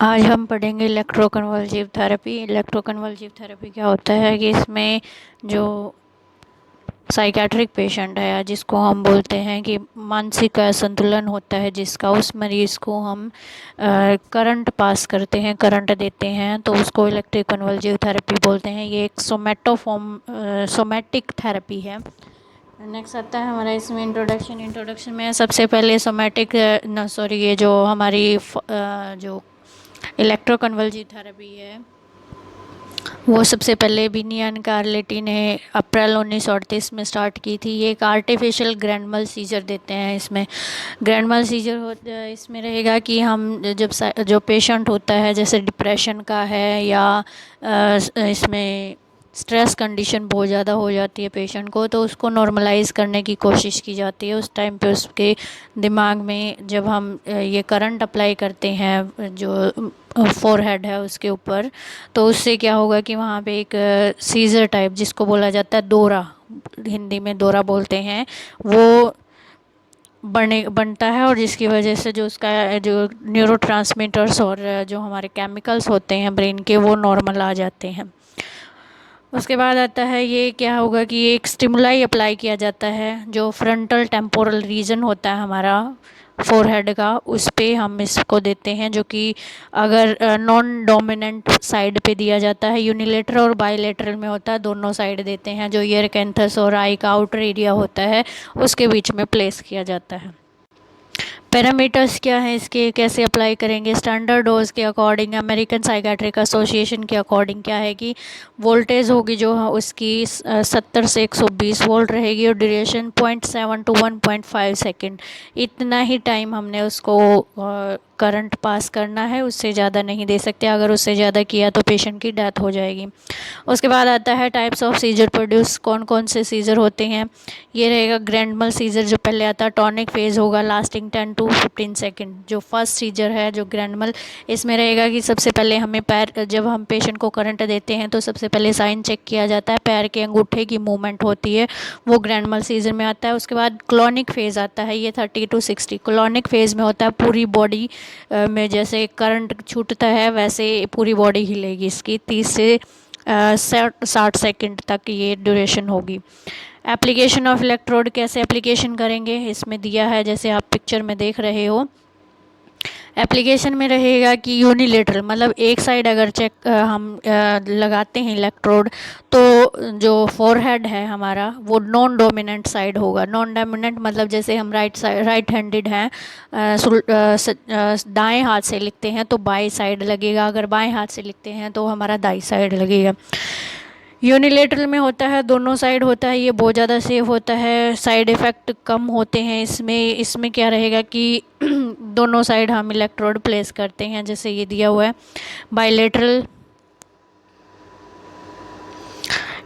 आज हम पढ़ेंगे इलेक्ट्रोकन्वल्सिव थेरेपी। इलेक्ट्रोकन्वल्सिव थेरेपी क्या होता है कि इसमें जो साइकेट्रिक पेशेंट है, जिसको हम बोलते हैं कि मानसिक असंतुलन होता है जिसका, उस मरीज़ को हम करंट पास करते हैं, करंट देते हैं, तो उसको इलेक्ट्रोकन्वल्सिव थेरेपी बोलते हैं। ये एक सोमैटिक थेरेपी है। नेक्स्ट आता है हमारा इसमें इंट्रोडक्शन में सबसे पहले सोमैटिक ये जो हमारी जो इलेक्ट्रोकन्वल्सिव थेरेपी है वो सबसे पहले बिनियन कार्लेटी ने अप्रैल 1938 में स्टार्ट की थी। ये एक आर्टिफिशियल ग्रैंड mal सीजर देते हैं। इसमें ग्रैंड mal सीजर इसमें रहेगा कि हम जब जो पेशेंट होता है, जैसे डिप्रेशन का है या इसमें स्ट्रेस कंडीशन बहुत ज़्यादा हो जाती है पेशेंट को, तो उसको नॉर्मलाइज करने की कोशिश की जाती है। उस टाइम पे उसके दिमाग में जब हम ये करंट अप्लाई करते हैं जो फोरहेड है उसके ऊपर, तो उससे क्या होगा कि वहाँ पे एक सीजर टाइप, जिसको बोला जाता है दौरा, हिंदी में दौरा बोलते हैं, वो बनता है। और जिसकी वजह से जो उसका जो न्यूरोट्रांसमीटर्स और जो हमारे केमिकल्स होते हैं ब्रेन के, वो नॉर्मल आ जाते हैं। उसके बाद आता है ये क्या होगा कि एक स्टिमुलाई अप्लाई किया जाता है, जो फ्रंटल टेम्पोरल रीजन होता है हमारा फोरहेड का, उस पे हम इसको देते हैं, जो कि अगर नॉन डोमिनेंट साइड पे दिया जाता है, यूनिलेटरल और बायलेटरल में होता है, दोनों साइड देते हैं। जो ईयर कैंथस और आई का आउटर एरिया होता है उसके बीच में प्लेस किया जाता है। पैरामीटर्स क्या हैं इसके, कैसे अप्लाई करेंगे? स्टैंडर्ड डोज के अकॉर्डिंग, अमेरिकन साइकेट्रिक एसोसिएशन के अकॉर्डिंग क्या है कि वोल्टेज होगी जो उसकी 70 से 120 वोल्ट रहेगी, और ड्यूरेशन 0.7 to 1.5 सेकेंड, इतना ही टाइम हमने उसको करंट पास करना है, उससे ज़्यादा नहीं दे सकते। अगर उससे ज़्यादा किया तो पेशेंट की डेथ हो जाएगी। उसके बाद आता है टाइप्स ऑफ सीजर प्रोड्यूस, कौन कौन से सीजर होते हैं। ये रहेगा ग्रैंड mal सीजर, जो पहले आता है। टॉनिक फेज होगा लास्टिंग 10 to 15 सेकेंड। जो फर्स्ट सीजर है जो ग्रैंड mal, इसमें रहेगा कि सबसे पहले हमें पैर, जब हम पेशेंट को करंट देते हैं तो सबसे पहले साइन चेक किया जाता है, पैर के अंगूठे की मूवमेंट होती है, वो ग्रैंड mal सीजर में आता है। उसके बाद क्लोनिक फेज़ आता है, ये 30 to 60। क्लोनिक फेज़ में होता है पूरी बॉडी में जैसे करंट छूटता है वैसे पूरी बॉडी हिलेगी इसकी, 30 से 60 सेकेंड तक ये ड्यूरेशन होगी। एप्लीकेशन ऑफ इलेक्ट्रोड, कैसे एप्लीकेशन करेंगे इसमें दिया है, जैसे आप पिक्चर में देख रहे हो। एप्लीकेशन में रहेगा कि यूनिलेटरल, मतलब एक साइड अगर हम लगाते हैं इलेक्ट्रोड, तो जो फोरहेड है हमारा वो नॉन डोमिनेंट साइड होगा। नॉन डोमिनेंट मतलब जैसे हम राइट हैंडेड हैं, दाएं हाथ से लिखते हैं तो बाएं साइड लगेगा, अगर बाएं हाथ से लिखते हैं तो हमारा दाई साइड लगेगा। यूनिलेटरल में होता है दोनों साइड होता है, ये बहुत ज़्यादा सेफ होता है, साइड इफ़ेक्ट कम होते हैं इसमें। इसमें क्या रहेगा कि दोनों साइड हम इलेक्ट्रोड प्लेस करते हैं, जैसे ये दिया हुआ है। बायलेटरल,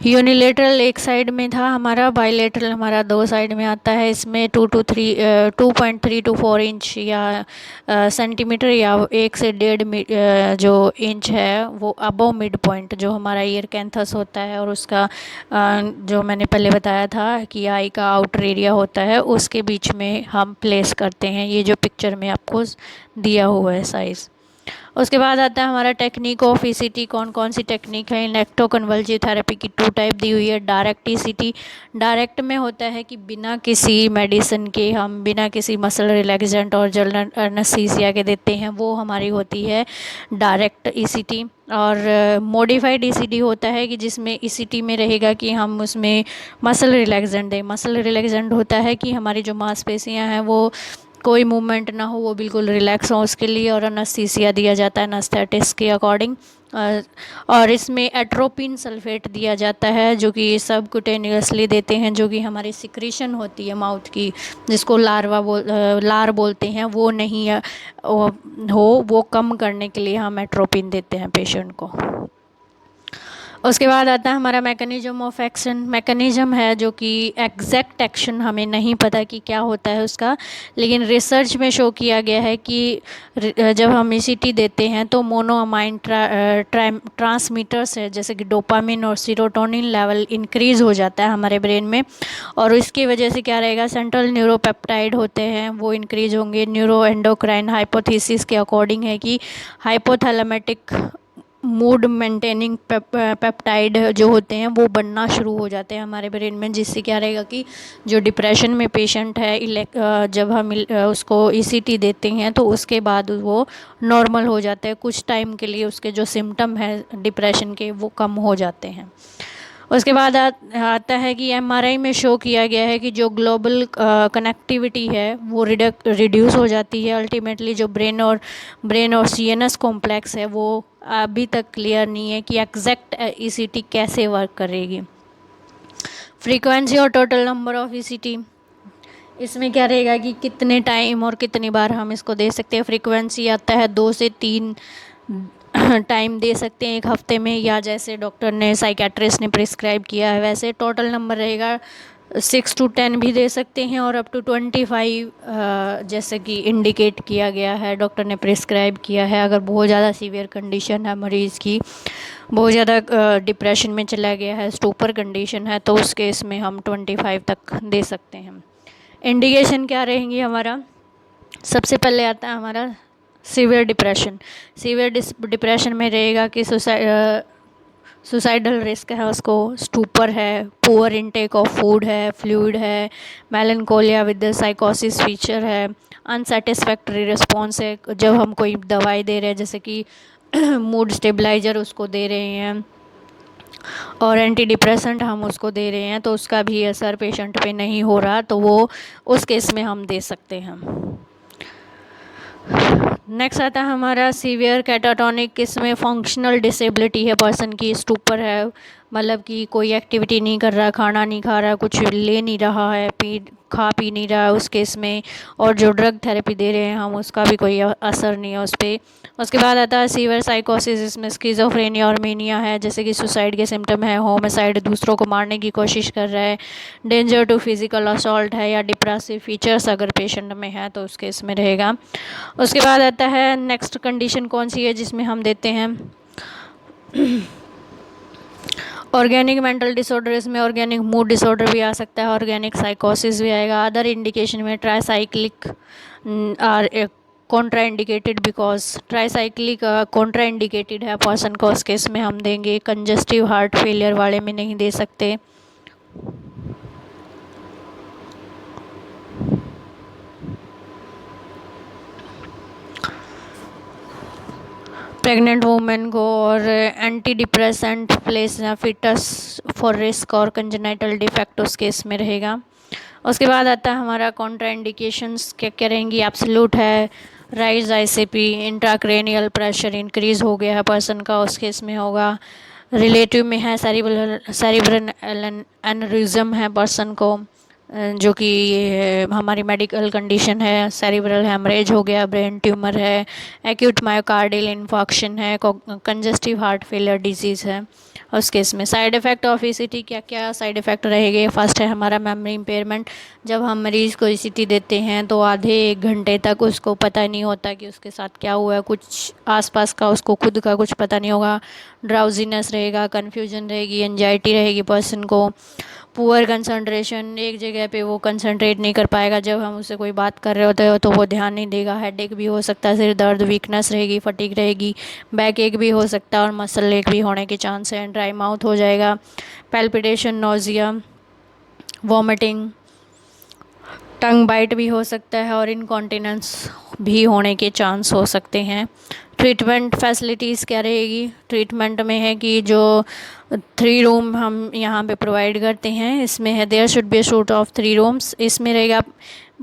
यूनिलेटरल एक साइड में था हमारा, बायलेटरल हमारा दो साइड में आता है। इसमें 2.3 to 4 इंच या सेंटीमीटर या 1 से 1.5 जो इंच है वो अबव मिड पॉइंट, जो हमारा ईयर कैंथस होता है और उसका जो मैंने पहले बताया था कि आई का आउटर एरिया होता है, उसके बीच में हम प्लेस करते हैं। ये जो पिक्चर में आपको दिया हुआ है साइज़। उसके बाद आता है हमारा टेक्निक ऑफ ईसीटी, कौन कौन सी टेक्निक है। इलेक्ट्रोकन्वल्सिव थेरेपी की 2 टाइप दी हुई है। डायरेक्ट ईसीटी, डायरेक्ट में होता है कि बिना किसी मेडिसिन के, हम बिना किसी मसल रिलैक्सेंट और जनरल एनेस्थीसिया के देते हैं, वो हमारी होती है डायरेक्ट ईसीटी। और मॉडिफाइड ईसीटी होता है कि जिसमें ईसीटी में रहेगा कि हम उसमें मसल रिलैक्सेंट दें। मसल रिलैक्सेंट होता है कि हमारी जो मांसपेशियां हैं वो कोई मूवमेंट ना हो, वो बिल्कुल रिलैक्स हो उसके लिए, और एनेस्थीसिया दिया जाता है एनेस्थेटिक्स के अकॉर्डिंग। और इसमें एट्रोपिन सल्फेट दिया जाता है, जो कि सब कुटेनियसली देते हैं, जो कि हमारी सिक्रीशन होती है माउथ की, जिसको लार बोलते हैं, वो नहीं हो, वो कम करने के लिए हम एट्रोपिन देते हैं पेशेंट को। उसके बाद आता है हमारा मैकेनिज्म ऑफ एक्शन। मैकेनिज्म है जो कि एग्जैक्ट एक्शन हमें नहीं पता कि क्या होता है उसका, लेकिन रिसर्च में शो किया गया है कि जब हम ईसीटी देते हैं तो मोनोअमाइन ट्रांसमीटर्स है जैसे कि डोपामिन और सीरोटोनिन लेवल इंक्रीज़ हो जाता है हमारे ब्रेन में, और इसकी वजह से क्या रहेगा, सेंट्रल न्यूरोपेप्टाइड होते हैं वो इंक्रीज होंगे। न्यूरो एंडोक्राइन हाइपोथेसिस के अकॉर्डिंग है कि हाइपोथैलेमेटिक मूड मेंटेनिंग पेप्टाइड जो होते हैं वो बनना शुरू हो जाते हैं हमारे ब्रेन में, जिससे क्या रहेगा कि जो डिप्रेशन में पेशेंट है जब हम उसको ईसीटी देते हैं तो उसके बाद वो नॉर्मल हो जाता है, कुछ टाइम के लिए उसके जो सिम्टम है डिप्रेशन के वो कम हो जाते हैं। उसके बाद आता है कि एमआरआई में शो किया गया है कि जो ग्लोबल कनेक्टिविटी है वो रिड्यूस हो जाती है। अल्टीमेटली जो ब्रेन और सीएनएस कॉम्प्लेक्स है वो अभी तक क्लियर नहीं है कि एग्जैक्ट ईसीटी कैसे वर्क करेगी। फ्रीक्वेंसी और टोटल नंबर ऑफ ईसीटी, इसमें क्या रहेगा कि कितने टाइम और कितनी बार हम इसको दे सकते हैं। फ्रीक्वेंसी आता है 2 से 3 टाइम दे सकते हैं एक हफ्ते में, या जैसे डॉक्टर ने साइकेट्रिस्ट ने प्रिस्क्राइब किया है वैसे। टोटल नंबर रहेगा 6 to 10 भी दे सकते हैं, और अप टू 25 जैसे कि इंडिकेट किया गया है, डॉक्टर ने प्रिस्क्राइब किया है। अगर बहुत ज़्यादा सीवियर कंडीशन है मरीज़ की, बहुत ज़्यादा डिप्रेशन में चला गया है, स्टूपर कंडीशन है, तो उस केस में हम 25 तक दे सकते हैं। इंडिकेशन क्या रहेंगी हमारा, सबसे पहले आता है हमारा सीवियर डिप्रेशन। सीवियर डिप्रेशन में रहेगा कि सुसाइडल रिस्क है उसको, स्टूपर है, पुअर इनटेक ऑफ फूड है, फ्लूइड है, मेलनकोलिया विद साइकोसिस फीचर है, अनसेटिस्फैक्टरी रिस्पॉन्स है जब हम कोई दवाई दे रहे हैं जैसे कि मूड स्टेबलाइजर उसको दे रहे हैं और एंटी डिप्रेसेंट हम उसको दे रहे हैं तो उसका भी असर पेशेंट पे नहीं हो रहा, तो वो उस केस में हम दे सकते हैं। नेक्स्ट आता है हमारा सीवियर कैटाटोनिक। इसमें फंक्शनल डिसेबिलिटी है पर्सन की, स्टूपर है, मतलब कि कोई एक्टिविटी नहीं कर रहा, खाना नहीं खा रहा, कुछ ले नहीं रहा है, खा पी नहीं रहा है उस केस में, और जो ड्रग थेरेपी दे रहे हैं हम उसका भी कोई असर नहीं है उस पर। उसके बाद आता है सीवियर साइकोसिस। इसमें स्किज़ोफ्रेनिया और मेनिया है, जैसे कि सुसाइड के सिम्टम है, होमिसाइड, दूसरों को मारने की कोशिश कर रहा है, डेंजर टू फिजिकल असॉल्ट है, या डिप्रेसिव फीचर्स अगर पेशेंट में है तो उस केस में रहेगा। उसके बाद आता है नेक्स्ट कंडीशन कौन सी है जिसमें हम देते हैं ऑर्गेनिक मेंटल डिसऑर्डर। इसमें ऑर्गेनिक मूड डिसऑर्डर भी आ सकता है, ऑर्गेनिक साइकोसिस भी आएगा। अदर इंडिकेशन में tricyclic are contraindicated, because tricyclic contraindicated है पर्सन को, उस केस में हम देंगे। कंजस्टिव हार्ट फेलियर वाले में नहीं दे सकते। प्रेग्नेंट वुमेन को और antidepressant place foetus for risk और कंजेनाइटल डिफेक्ट उस केस में रहेगा। उसके बाद आता है हमारा कॉन्ट्रा इंडिकेशंस क्या क्या रहेंगी। एब्सोल्यूट है, rise ICP, intracranial pressure increase हो गया है पर्सन का, उस केस में होगा। रिलेटिव में है सेरिब्रल एनरिज्म है पर्सन को, जो कि हमारी मेडिकल कंडीशन है, सेरिब्रल हेमरेज हो गया, ब्रेन ट्यूमर है, एक्यूट मायोकार्डियल इन्फॉक्शन है, कंजस्टिव हार्ट फेलियर डिजीज़ है उस केस में। साइड इफ़ेक्ट ऑफ ईसीटी क्या क्या साइड इफ़ेक्ट रहेंगे। फर्स्ट है हमारा मेमोरी इम्पेयरमेंट। जब हम मरीज़ को ईसीटी देते हैं तो आधे 1 घंटे तक उसको पता नहीं होता कि उसके साथ क्या हुआ है, कुछ आसपास का उसको खुद का कुछ पता नहीं होगा। ड्राउजीनेस रहेगा, कन्फ्यूजन रहेगी, एंजाइटी रहेगी पर्सन को। पुअर कंसंट्रेशन, एक जगह पे वो कंसंट्रेट नहीं कर पाएगा, जब हम उससे कोई बात कर रहे होते हैं तो वो ध्यान नहीं देगा। हेडेक भी हो सकता है, सिर दर्द, वीकनेस रहेगी, फटीग रहेगी, बैक एक भी हो सकता है और मसल एक भी होने के चांस हैं। ड्राई माउथ हो जाएगा, पैल्पिटेशन, नोजिया, वॉमिटिंग, टंग बाइट भी हो सकता है और इनकॉन्टिनेंस भी होने के चांस हो सकते हैं। ट्रीटमेंट फैसिलिटीज़ क्या रहेगी। ट्रीटमेंट में है कि जो 3 रूम हम यहाँ पे प्रोवाइड करते हैं, इसमें है there should be a suite of 3 rooms. इसमें रहेगा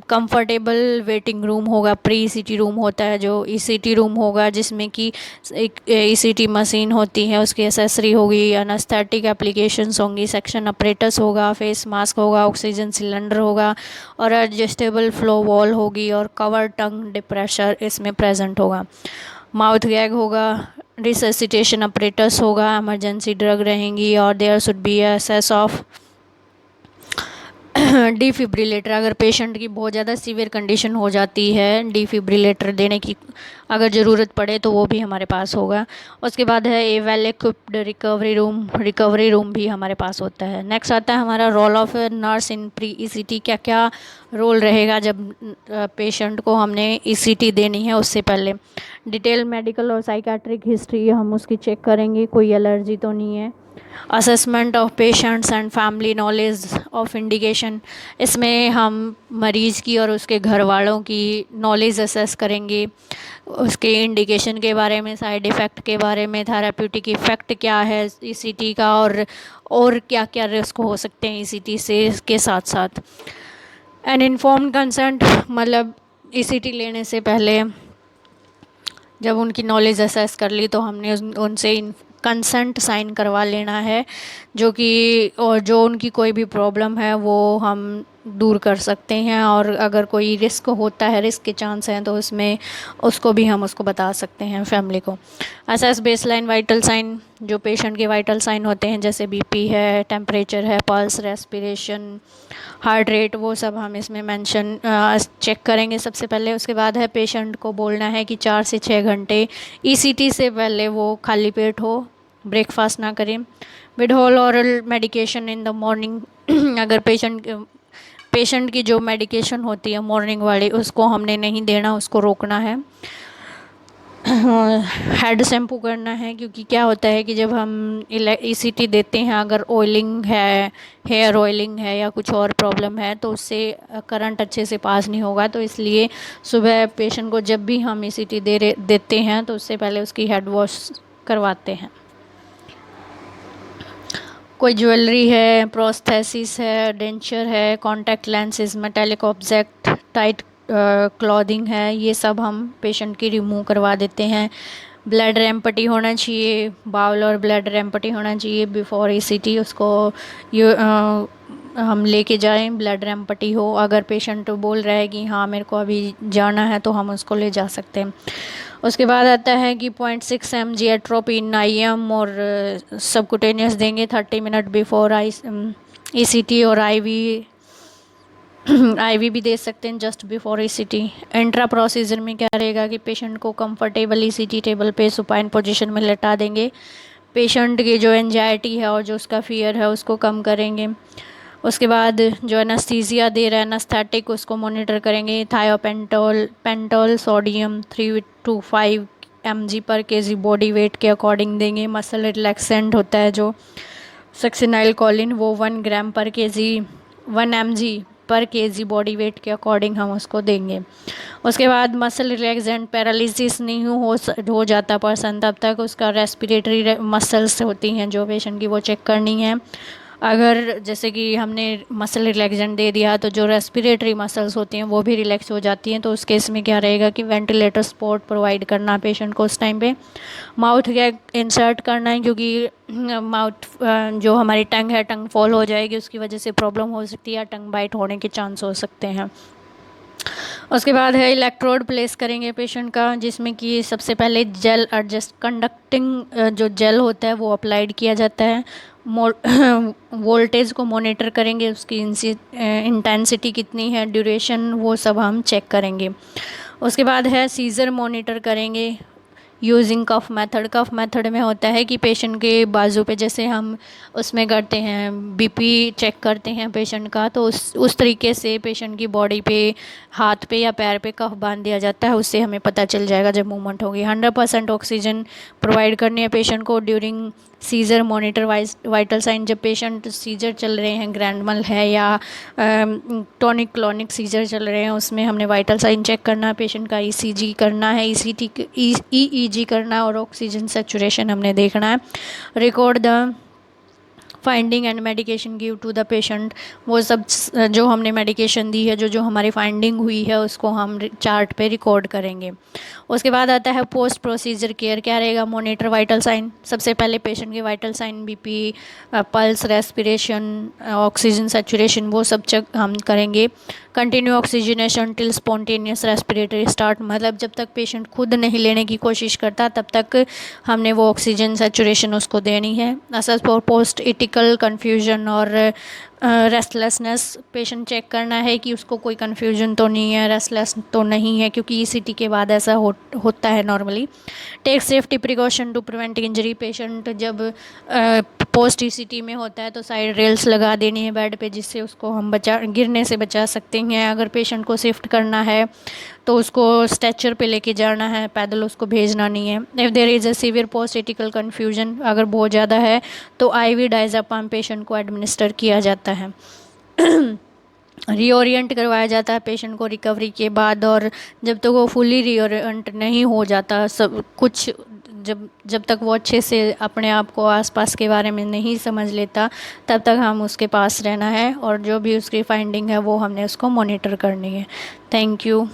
कंफर्टेबल वेटिंग रूम होगा, प्री ईसीटी रूम होता है, जो ईसीटी रूम होगा जिसमें कि एक ईसीटी मशीन होती है, उसकी एसेसरी होगी, एनेस्थेटिक एप्लीकेशंस होंगी, सेक्शन अपरेटस होगा, फेस मास्क होगा, ऑक्सीजन सिलेंडर होगा और एडजस्टेबल फ्लो वॉल होगी और कवर टंग डिप्रेशर इसमें प्रेजेंट होगा। माउथ गैग होगा, रिससिटेशन अपरेटस होगा, इमरजेंसी ड्रग रहेंगी और there should be access of defibrillator. अगर पेशेंट की बहुत ज़्यादा सीवियर कंडीशन हो जाती है, डिफिब्रिलेटर देने की अगर ज़रूरत पड़े तो वो भी हमारे पास होगा। उसके बाद है a well equipped recovery room भी हमारे पास होता है। नेक्स्ट आता है हमारा role of nurse in pre ECT. क्या क्या रोल रहेगा जब पेशेंट को हमने ईसीटी देनी है उससे पहले। डिटेल मेडिकल और साइकेट्रिक हिस्ट्री हम उसकी चेक करेंगे, कोई एलर्जी तो नहीं है। Assessment of patients and family knowledge of indication, इसमें हम मरीज़ की और उसके घर वालों की नॉलेज असेस करेंगे, उसके इंडिकेशन के बारे में, साइड इफ़ेक्ट के बारे में, थेराप्यूटिक इफ़ेक्ट क्या है ईसीटी का, और क्या क्या रिस्क हो सकते हैं ईसीटी से के साथ साथ। एंड इन्फॉर्म्ड कंसेंट, मतलब ईसीटी लेने से पहले जब उनकी नॉलेज असेस कर ली तो हमने उनसे कंसेंट साइन करवा लेना है, जो कि और जो उनकी कोई भी प्रॉब्लम है वो हम दूर कर सकते हैं, और अगर कोई रिस्क होता है, रिस्क के चांस हैं, तो उसमें उसको भी हम उसको बता सकते हैं फैमिली को। असेस बेसलाइन वाइटल साइन, जो पेशेंट के वाइटल साइन होते हैं जैसे बीपी है, टेम्परेचर है, पल्स, रेस्पिरेशन, हार्ट रेट, वो सब हम इसमें मेंशन चेक करेंगे सबसे पहले। उसके बाद है पेशेंट को बोलना है कि 4 से 6 घंटे ईसीटी से पहले वो खाली पेट हो, ब्रेकफास्ट ना करें। Withhold oral medication in the morning, अगर पेशेंट की जो मेडिकेशन होती है मॉर्निंग वाली उसको हमने नहीं देना, उसको रोकना है। हेड शैम्पू करना है, क्योंकि क्या होता है कि जब हम ईसीटी देते हैं, अगर ऑयलिंग है, हेयर ऑयलिंग है या कुछ और प्रॉब्लम है तो उससे करंट अच्छे से पास नहीं होगा, तो इसलिए सुबह पेशेंट को जब भी हम ईसीटी देते हैं तो उससे पहले उसकी हेड वॉश करवाते हैं। कोई ज्वेलरी है, प्रोस्थेसिस है, डेंचर है, contact lenses, metallic object, tight clothing है, ये सब हम पेशेंट की रिमूव करवा देते हैं। ब्लड एम्पटी होना चाहिए, बाउल और ब्लड एम्पटी होना चाहिए बिफोर ईसीटी, उसको हम लेके जाएं, ब्लड एम्पटी हो। अगर पेशेंट बोल रहा है कि हाँ मेरे को अभी जाना है तो हम उसको ले जा सकते हैं। उसके बाद आता है कि 0.6 mg एट्रोपिन IM और सबकुटेनियस देंगे 30 मिनट बिफोर ईसीटी, और आईवी भी दे सकते हैं just before ECT. Intra procedure में क्या रहेगा कि पेशेंट को कंफर्टेबल ईसीटी टेबल पे सुपाइन पोजीशन में लेटा देंगे, पेशेंट की जो एंजाइटी है और जो उसका फियर है उसको कम करेंगे। उसके बाद जो एनेस्थीसिया दे रहा है एनेस्थेटिक, उसको मॉनिटर करेंगे। पेंटोल सोडियम 3 to 5 mg पर केजी बॉडी वेट के अकॉर्डिंग देंगे। मसल रिलैक्सेंट होता है जो सक्सिनाइल कोलिन, वो 1 ग्राम पर केजी 1 mg पर केजी बॉडी वेट के अकॉर्डिंग हम उसको देंगे। उसके बाद मसल रिलैक्सेंट, पैरालिसिस नहीं हो जाता पर्सन तब तक उसका रेस्पिरेटरी मसल्स होती हैं जो पेशेंट की वो चेक करनी है। अगर जैसे कि हमने मसल रिलैक्सेंट दे दिया तो जो रेस्पिरेटरी मसल्स होती हैं वो भी रिलैक्स हो जाती हैं, तो उस केस में क्या रहेगा कि वेंटिलेटर सपोर्ट प्रोवाइड करना पेशेंट को उस टाइम पे। माउथ गैग इंसर्ट करना है, क्योंकि माउथ जो हमारी टंग है, टंग फॉल हो जाएगी, उसकी वजह से प्रॉब्लम हो सकती है, टंग बाइट होने के चांस हो सकते हैं। उसके बाद है इलेक्ट्रोड प्लेस करेंगे पेशेंट का, जिसमें कि सबसे पहले जेल एडजस्ट कंडक्टिंग जो जेल होता है वो अप्लाइड किया जाता है। वोल्टेज को मॉनिटर करेंगे, उसकी इंटेंसिटी कितनी है, ड्यूरेशन, वो सब हम चेक करेंगे। उसके बाद है सीजर मॉनिटर करेंगे यूजिंग कफ मेथड। कफ मेथड में होता है कि पेशेंट के बाजू पे जैसे हम उसमें करते हैं बीपी चेक करते हैं पेशेंट का, तो उस तरीके से पेशेंट की बॉडी पे, हाथ पे या पैर पे कफ बांध दिया जाता है, उससे हमें पता चल जाएगा जब मूवमेंट होगी। 100% ऑक्सीजन प्रोवाइड करनी है पेशेंट को during seizure. Monitor vital sign, जब पेशेंट सीजर चल रहे हैं, ग्रैंड mal है या टॉनिक क्लॉनिक सीजर चल रहे हैं, उसमें हमने वाइटल साइन चेक करना है, पेशेंट का ईसीजी करना है, ईईजी करना है, और ऑक्सीजन सैचुरेशन हमने देखना है। Record the finding and medication give to the patient, वो सब जो हमने मेडिकेशन दी है, जो हमारी फाइंडिंग हुई है, उसको हम चार्ट पे रिकॉर्ड करेंगे। उसके बाद आता है पोस्ट प्रोसीजर केयर। क्या रहेगा? मॉनिटर वाइटल साइन, सबसे पहले पेशेंट के vital sign, BP, pulse, respiration, oxygen saturation, वो सब चेक हम करेंगे। Continue oxygenation till spontaneous respiratory start, मतलब जब तक पेशेंट खुद नहीं लेने की कोशिश करता तब तक हमने वो ऑक्सीजन सैचुरेशन उसको देनी है। असेस फॉर पोस्ट इटिकल कन्फ्यूजन और रेस्टलेसनेस, पेशेंट चेक करना है कि उसको कोई कन्फ्यूजन तो नहीं है, रेस्टलेस तो नहीं है, क्योंकि ईसीटी के बाद ऐसा होता है normally. Take safety precaution to prevent injury, patient जब पोस्ट ईसीटी में होता है तो साइड रेल्स लगा देनी है बेड पे, जिससे उसको हम गिरने से बचा सकते हैं। अगर पेशेंट को शिफ्ट करना है तो उसको स्ट्रेचर पे लेके जाना है, पैदल उसको भेजना नहीं है। If there is a severe postictal confusion, अगर बहुत ज़्यादा है तो आईवी डायज़ेपाम पेशेंट को एडमिनिस्टर किया जाता है। रीओरिएंट करवाया जाता है पेशेंट को रिकवरी के बाद, और जब तक वो फुली रीओरिएंट नहीं हो जाता, सब कुछ जब तक वो अच्छे से अपने आप को आसपास के बारे में नहीं समझ लेता, तब तक हम उसके पास रहना है, और जो भी उसकी फाइंडिंग है वो हमने उसको मॉनिटर करनी है। Thank you.